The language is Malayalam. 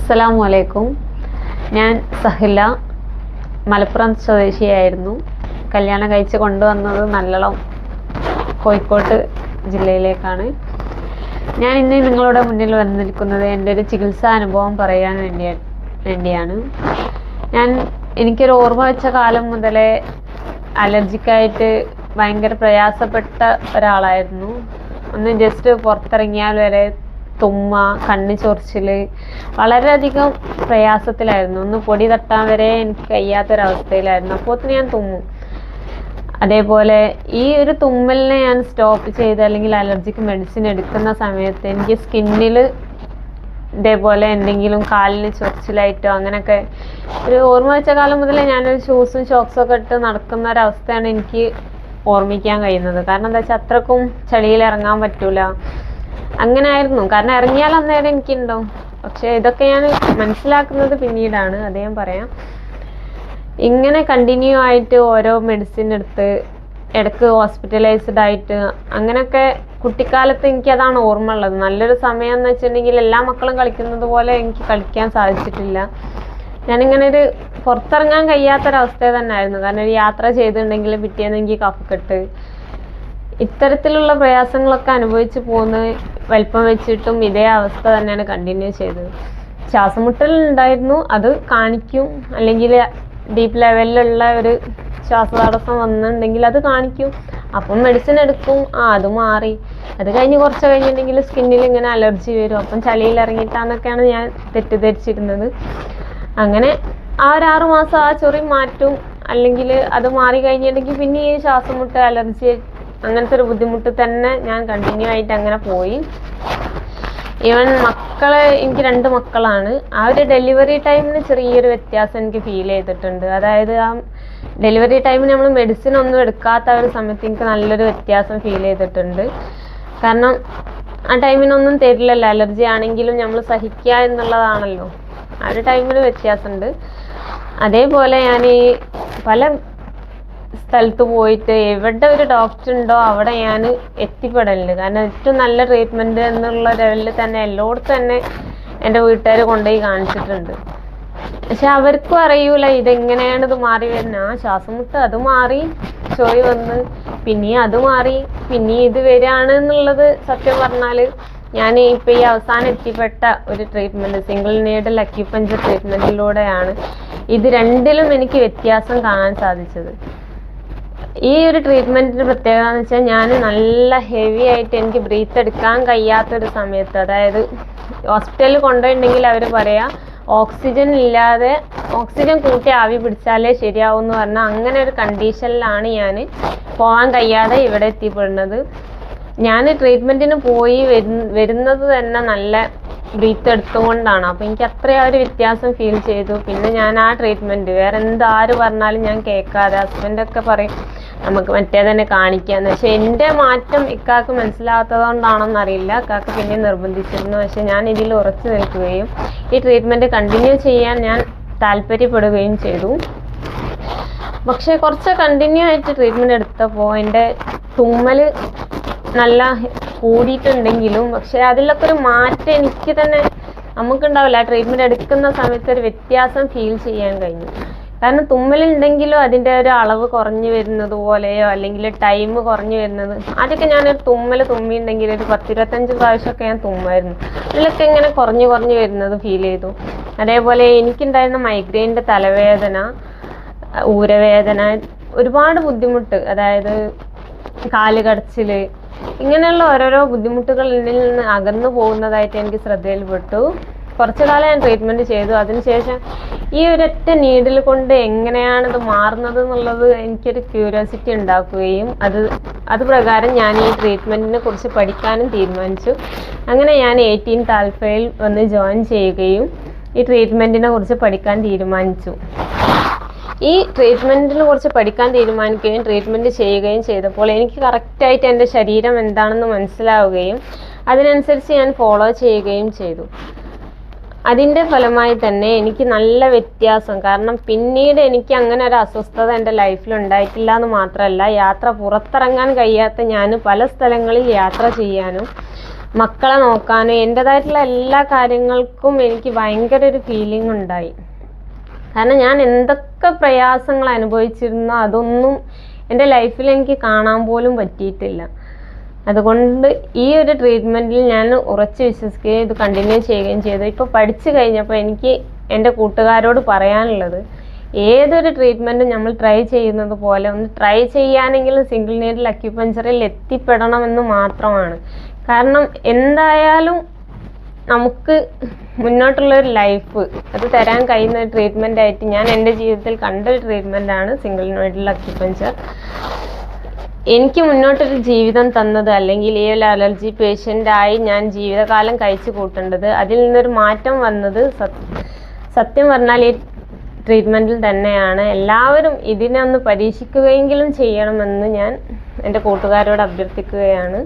അസ്സലാമലൈക്കും. ഞാൻ സഹില, മലപ്പുറം സ്വദേശിയായിരുന്നു. കല്യാണം കഴിച്ച് കൊണ്ടുവന്നത് നല്ലളം കോഴിക്കോട് ജില്ലയിലേക്കാണ്. ഞാൻ ഇന്ന് നിങ്ങളുടെ മുന്നിൽ വന്നിരിക്കുന്നത് എൻ്റെ ഒരു ചികിത്സാ അനുഭവം പറയാൻ വേണ്ടിയാണ്. എനിക്കൊരു ഓർമ്മ വെച്ച കാലം മുതലേ അലർജിക്കായിട്ട് ഭയങ്കര പ്രയാസപ്പെട്ട ഒരാളായിരുന്നു. ഒന്ന് ജസ്റ്റ് പുറത്തിറങ്ങിയാൽ വരെ തുമ്മ, കണ്ണ് ചൊറിച്ചിൽ, വളരെയധികം പ്രയാസത്തിലായിരുന്നു. ഒന്ന് പൊടി തട്ടാൻ വരെ എനിക്ക് കഴിയാത്തൊരവസ്ഥയിലായിരുന്നു. അപ്പോൾ ഞാൻ തുമ്മും. അതേപോലെ ഈ ഒരു തുമ്മലിനെ ഞാൻ സ്റ്റോപ്പ് ചെയ്ത് അല്ലെങ്കിൽ അലർജിക്ക് മെഡിസിൻ എടുക്കുന്ന സമയത്ത് എനിക്ക് സ്കിന്നിൽ ഇതേപോലെ എന്തെങ്കിലും കാലിന് ചൊറിച്ചിലായിട്ടോ അങ്ങനെയൊക്കെ ഒരു ഓർമ്മ വെച്ച കാലം മുതലേ ഞാനൊരു ഷൂസും ഷോക്സും ഒക്കെ ഇട്ട് നടക്കുന്ന ഒരവസ്ഥയാണ് എനിക്ക് ഓർമ്മിക്കാൻ കഴിയുന്നത്. കാരണം എന്താ വെച്ചാൽ അത്രക്കും ചളിയിൽ ഇറങ്ങാൻ പറ്റൂല, അങ്ങനെ ആയിരുന്നു. കാരണം ഇറങ്ങിയാൽ അന്നേരം എനിക്കുണ്ടാവും. പക്ഷെ ഇതൊക്കെ ഞാൻ മനസ്സിലാക്കുന്നത് പിന്നീടാണ്, അത് ഞാൻ പറയാം. ഇങ്ങനെ കണ്ടിന്യൂ ആയിട്ട് ഓരോ മെഡിസിൻ എടുത്ത് ഇടയ്ക്ക് ഹോസ്പിറ്റലൈസ്ഡ് ആയിട്ട് അങ്ങനെയൊക്കെ കുട്ടിക്കാലത്ത് എനിക്കതാണ് ഓർമ്മ ഉള്ളത്. നല്ലൊരു സമയം എന്ന് വെച്ചിട്ടുണ്ടെങ്കിൽ എല്ലാ മക്കളും കളിക്കുന്നത് പോലെ എനിക്ക് കളിക്കാൻ സാധിച്ചിട്ടില്ല. ഞാനിങ്ങനെ ഒരു പുറത്തിറങ്ങാൻ കഴിയാത്തൊരവസ്ഥ തന്നെ ആയിരുന്നു. കാരണം ഒരു യാത്ര ചെയ്തിട്ടുണ്ടെങ്കിൽ പിറ്റേന്ന് എനിക്ക് കഫക്കെട്ട്, ഇത്തരത്തിലുള്ള പ്രയാസങ്ങളൊക്കെ അനുഭവിച്ച് പോകുന്ന വലിപ്പം വെച്ചിട്ടും ഇതേ അവസ്ഥ തന്നെയാണ് കണ്ടിന്യൂ ചെയ്തത്. ശ്വാസമുട്ടൽ ഉണ്ടായിരുന്നു, അത് കാണിക്കും. അല്ലെങ്കിൽ ഡീപ്പ് ലെവലിലുള്ള ഒരു ശ്വാസതടസ്സം വന്നിട്ടുണ്ടെങ്കിൽ അത് കാണിക്കും. അപ്പം മെഡിസിൻ എടുക്കും, അത് മാറി. അത് കഴിഞ്ഞ് കുറച്ച് കഴിഞ്ഞിട്ടുണ്ടെങ്കിൽ സ്കിന്നിൽ ഇങ്ങനെ അലർജി വരും. അപ്പം ചളിയിൽ ഇറങ്ങിയിട്ടാന്നൊക്കെയാണ് ഞാൻ തെറ്റിദ്ധരിച്ചിരുന്നത്. അങ്ങനെ ആ ഒരു 6 മാസം ആ ചൊറി മാറ്റും. അല്ലെങ്കിൽ അത് മാറി കഴിഞ്ഞിട്ടുണ്ടെങ്കിൽ പിന്നെ ഈ ശ്വാസമുട്ട്, അലർജി, അങ്ങനത്തെ ഒരു ബുദ്ധിമുട്ട് തന്നെ ഞാൻ കണ്ടിന്യൂ ആയിട്ട് അങ്ങനെ പോയി. ഈവൻ എനിക്ക് 2 മക്കളാണ്. ആ ഒരു ഡെലിവറി ടൈമിന് ചെറിയൊരു വ്യത്യാസം എനിക്ക് ഫീൽ ചെയ്തിട്ടുണ്ട്. അതായത് ആ ഡെലിവറി ടൈമിന് നമ്മൾ മെഡിസിൻ ഒന്നും എടുക്കാത്ത ഒരു സമയത്ത് എനിക്ക് നല്ലൊരു വ്യത്യാസം ഫീൽ ചെയ്തിട്ടുണ്ട്. കാരണം ആ ടൈമിനൊന്നും തരില്ലല്ലോ. അലർജി ആണെങ്കിലും നമ്മൾ സഹിക്കുക എന്നുള്ളതാണല്ലോ. ആ ഒരു ടൈമിന് വ്യത്യാസമുണ്ട്. അതേപോലെ ഞാൻ ഈ പല സ്ഥലത്ത് പോയിട്ട് എവിടെ ഒരു ഡോക്ടർ ഉണ്ടോ അവിടെ ഞാൻ എത്തിപ്പെടലുണ്ട്. കാരണം ഏറ്റവും നല്ല ട്രീറ്റ്മെൻറ്റ് എന്നുള്ള ലെവലിൽ തന്നെ എല്ലായിടത്തും തന്നെ എൻ്റെ വീട്ടുകാർ കൊണ്ടുപോയി കാണിച്ചിട്ടുണ്ട്. പക്ഷെ അവർക്കും അറിയൂല ഇതെങ്ങനെയാണ് ഇത് മാറി വരുന്നത്. ആ ശ്വാസം മുട്ട് അത് മാറി, ചൊറി വന്ന് പിന്നെയും അത് മാറി, പിന്നെയും ഇത് വരികയാണ് എന്നുള്ളത്. സത്യം പറഞ്ഞാൽ ഞാൻ ഇപ്പോൾ ഈ അവസാനം എത്തിപ്പെട്ട ഒരു ട്രീറ്റ്മെൻറ്റ്, സിംഗിൾ നീഡിൽ അക്യുപഞ്ചർ ട്രീറ്റ്മെൻറ്റിലൂടെയാണ് ഇത് രണ്ടിലും എനിക്ക് വ്യത്യാസം കാണാൻ സാധിച്ചത്. ഈ ഒരു ട്രീറ്റ്മെൻറ്റിൻ്റെ പ്രത്യേകത എന്ന് വെച്ചാൽ ഞാൻ നല്ല ഹെവി ആയിട്ട് എനിക്ക് ബ്രീത്ത് എടുക്കാൻ കഴിയാത്തൊരു സമയത്ത്, അതായത് ഹോസ്പിറ്റലിൽ കൊണ്ടുപോയിട്ടുണ്ടെങ്കിൽ അവർ പറയാം ഓക്സിജൻ ഇല്ലാതെ ഓക്സിജൻ കൂട്ടി ആവി പിടിച്ചാലേ ശരിയാവും എന്ന് പറഞ്ഞാൽ അങ്ങനെ ഒരു കണ്ടീഷനിലാണ് ഞാൻ പോകാൻ കഴിയാതെ ഇവിടെ എത്തിപ്പെടുന്നത്. ഞാൻ ട്രീറ്റ്മെൻറ്റിന് പോയി വരുന്നത് തന്നെ നല്ല ബ്രീത്ത് എടുത്തുകൊണ്ടാണ്. അപ്പോൾ എനിക്ക് അത്രയും ഒരു വ്യത്യാസം ഫീൽ ചെയ്തു. പിന്നെ ഞാൻ ആ ട്രീറ്റ്മെൻറ്റ് വേറെ ആര് പറഞ്ഞാലും ഞാൻ കേൾക്കാതെ, ഹസ്ബൻഡൊക്കെ പറയും നമുക്ക് മറ്റേ തന്നെ കാണിക്കാമെന്ന്. പക്ഷെ എൻ്റെ മാറ്റം ഇക്കാക്ക് മനസ്സിലാകാത്തതുകൊണ്ടാണെന്നറിയില്ല. ഇക്കാക്ക് പിന്നെ നിർബന്ധിച്ചിരുന്നു. പക്ഷെ ഞാൻ ഇതിൽ ഉറച്ചു നിൽക്കുകയും ഈ ട്രീറ്റ്മെൻറ്റ് കണ്ടിന്യൂ ചെയ്യാൻ ഞാൻ താല്പര്യപ്പെടുകയും ചെയ്തു. പക്ഷെ കുറച്ച് കണ്ടിന്യൂ ആയിട്ട് ട്രീറ്റ്മെൻറ്റ് എടുത്തപ്പോൾ എൻ്റെ തുമ്മൽ നല്ല കൂടിയിട്ടുണ്ടെങ്കിലും പക്ഷെ അതിലൊക്കെ ഒരു മാറ്റം എനിക്ക് തന്നെ നമുക്കുണ്ടാവില്ല. ആ ട്രീറ്റ്മെൻറ്റ് എടുക്കുന്ന സമയത്ത് ഒരു വ്യത്യാസം ഫീൽ ചെയ്യാൻ കഴിഞ്ഞു. കാരണം തുമ്മലുണ്ടെങ്കിലും അതിൻ്റെ ഒരു അളവ് കുറഞ്ഞു വരുന്നത് പോലെയോ അല്ലെങ്കിൽ ടൈം കുറഞ്ഞു വരുന്നത്. ആദ്യമൊക്കെ ഞാനൊരു തുമ്മിയിട്ടുണ്ടെങ്കിൽ ഒരു 10-25 പ്രാവശ്യമൊക്കെ ഞാൻ തുമ്മായിരുന്നു. അതിലൊക്കെ ഇങ്ങനെ കുറഞ്ഞു വരുന്നത് ഫീൽ ചെയ്തു. അതേപോലെ എനിക്കുണ്ടായിരുന്ന മൈഗ്രെയിൻ്റെ തലവേദന, ഊരവേദന, ഒരുപാട് ബുദ്ധിമുട്ട്, അതായത് കാലുകടച്ചിൽ, ഇങ്ങനെയുള്ള ഓരോരോ ബുദ്ധിമുട്ടുകൾ എന്നിൽ നിന്ന് അകന്നു പോകുന്നതായിട്ട് എനിക്ക് ശ്രദ്ധയിൽപ്പെട്ടു. കുറച്ചു കാലം ഞാൻ ട്രീറ്റ്മെൻറ്റ് ചെയ്തു. അതിനുശേഷം ഈ ഒരൊറ്റ നീഡിൽ കൊണ്ട് എങ്ങനെയാണിത് മാറുന്നത് എന്നുള്ളത് എനിക്കൊരു ക്യൂരിയോസിറ്റി ഉണ്ടാക്കുകയും അത് പ്രകാരം ഞാൻ ഈ ട്രീറ്റ്മെൻറ്റിനെ കുറിച്ച് പഠിക്കാനും തീരുമാനിച്ചു. അങ്ങനെ ഞാൻ 18th ആൽഫയിൽ വന്ന് ജോയിൻ ചെയ്യുകയും ഈ ട്രീറ്റ്മെൻറ്റിനെ കുറിച്ച് പഠിക്കാൻ തീരുമാനിച്ചു. ഈ ട്രീറ്റ്മെൻറ്റിനെ കുറിച്ച് പഠിക്കാൻ തീരുമാനിക്കുകയും ട്രീറ്റ്മെൻറ്റ് ചെയ്യുകയും ചെയ്തപ്പോൾ എനിക്ക് കറക്റ്റായിട്ട് എൻ്റെ ശരീരം എന്താണെന്ന് മനസ്സിലാവുകയും അതിനനുസരിച്ച് ഞാൻ ഫോളോ ചെയ്യുകയും ചെയ്തു. അതിൻ്റെ ഫലമായി തന്നെ എനിക്ക് നല്ല വ്യത്യാസം, കാരണം പിന്നീട് എനിക്ക് അങ്ങനെ ഒരു അസ്വസ്ഥത എൻ്റെ ലൈഫിൽ ഉണ്ടായിട്ടില്ല എന്ന് മാത്രമല്ല, യാത്ര പുറത്തിറങ്ങാൻ കഴിയാത്ത ഞാൻ പല സ്ഥലങ്ങളിൽ യാത്ര ചെയ്യാനും മക്കളെ നോക്കാനും എൻ്റെതായിട്ടുള്ള എല്ലാ കാര്യങ്ങൾക്കും എനിക്ക് ഭയങ്കര ഒരു ഫീലിംഗ് ഉണ്ടായി. കാരണം ഞാൻ എന്തൊക്കെ പ്രയാസങ്ങൾ അനുഭവിച്ചിരുന്നോ അതൊന്നും എൻ്റെ ലൈഫിൽ എനിക്ക് കാണാൻ പോലും പറ്റിയിട്ടില്ല. അതുകൊണ്ട് ഈ ഒരു ട്രീറ്റ്മെൻറ്റിൽ ഞാൻ ഉറച്ച് വിശ്വസിക്കുകയും ഇത് കണ്ടിന്യൂ ചെയ്യുകയും ചെയ്തു. ഇപ്പോൾ പഠിച്ചു കഴിഞ്ഞപ്പോൾ എനിക്ക് എൻ്റെ കൂട്ടുകാരോട് പറയാനുള്ളത്, ഏതൊരു ട്രീറ്റ്മെൻറ്റും നമ്മൾ ട്രൈ ചെയ്യുന്നത് പോലെ ഒന്ന് ട്രൈ ചെയ്യാനെങ്കിലും സിംഗിൾ നീഡിൽ അക്യുപഞ്ചറിൽ എത്തിപ്പെടണമെന്ന് മാത്രമാണ്. കാരണം എന്തായാലും നമുക്ക് മുന്നോട്ടുള്ളൊരു ലൈഫ് അത് തരാൻ കഴിയുന്ന ഒരു ട്രീറ്റ്മെൻ്റ് ആയിട്ട് ഞാൻ എൻ്റെ ജീവിതത്തിൽ കണ്ടൊരു ട്രീറ്റ്മെൻറ്റാണ് സിംഗിൾ നീഡിൽ അക്യുപഞ്ചർ. എനിക്ക് മുന്നോട്ടൊരു ജീവിതം തന്നത്, അല്ലെങ്കിൽ ഈ ഒരു അലർജി പേഷ്യൻ്റായി ഞാൻ ജീവിതകാലം കഴിച്ചു കൂട്ടേണ്ടത്, അതിൽ നിന്നൊരു മാറ്റം വന്നത് സത്യം പറഞ്ഞാൽ ഈ ട്രീറ്റ്മെൻറ്റിൽ തന്നെയാണ്. എല്ലാവരും ഇതിനെ ഒന്ന് പരീക്ഷിക്കുകയെങ്കിലും ചെയ്യണമെന്ന് ഞാൻ എൻ്റെ കൂട്ടുകാരോട് അഭ്യർത്ഥിക്കുകയാണ്.